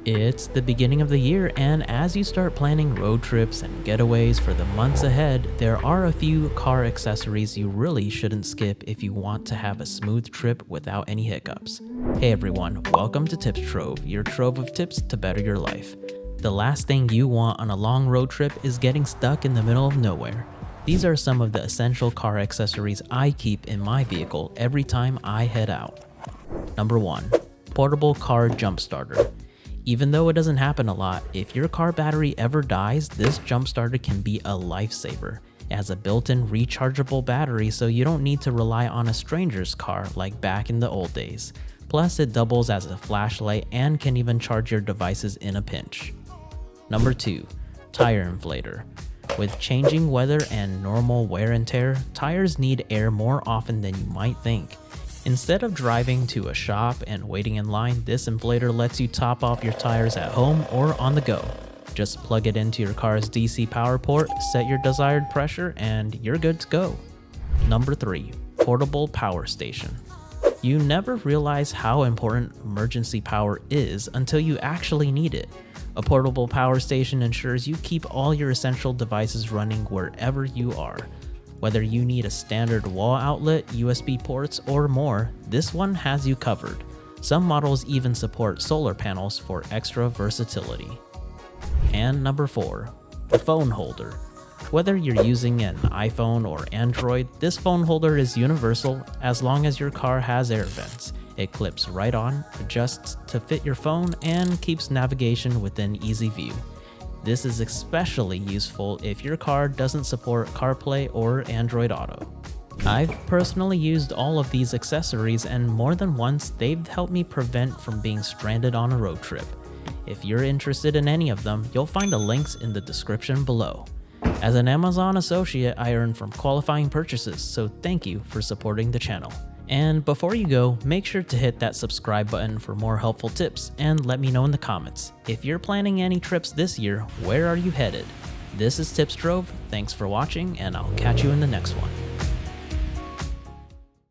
It's the beginning of the year, and as you start planning road trips and getaways for the months ahead, there are a few car accessories you really shouldn't skip if you want to have a smooth trip without any hiccups. Hey everyone, welcome to Tips Trove, your trove of tips to better your life. The last thing you want on a long road trip is getting stuck in the middle of nowhere. These are some of the essential car accessories I keep in my vehicle every time I head out. Number 1. Portable car jump starter. Even though it doesn't happen a lot, if your car battery ever dies, this jump starter can be a lifesaver. It has a built-in rechargeable battery, so you don't need to rely on a stranger's car like back in the old days. Plus, it doubles as a flashlight and can even charge your devices in a pinch. Number 2. Tire inflator. With changing weather and normal wear and tear, tires need air more often than you might think. Instead of driving to a shop and waiting in line, this inflator lets you top off your tires at home or on the go. Just plug it into your car's DC power port, set your desired pressure, and you're good to go. Number 3. Portable power station. You never realize how important emergency power is until you actually need it. A portable power station ensures you keep all your essential devices running wherever you are. Whether you need a standard wall outlet, USB ports, or more, this one has you covered. Some models even support solar panels for extra versatility. And number 4. The phone holder. Whether you're using an iPhone or Android, this phone holder is universal as long as your car has air vents. It clips right on, adjusts to fit your phone, and keeps navigation within easy view. This is especially useful if your car doesn't support CarPlay or Android Auto. I've personally used all of these accessories, and more than once they've helped me prevent from being stranded on a road trip. If you're interested in any of them, you'll find the links in the description below. As an Amazon associate, I earn from qualifying purchases, so thank you for supporting the channel. And before you go, make sure to hit that subscribe button for more helpful tips and let me know in the comments. If you're planning any trips this year, where are you headed? This is Tips Trove, thanks for watching, and I'll catch you in the next one.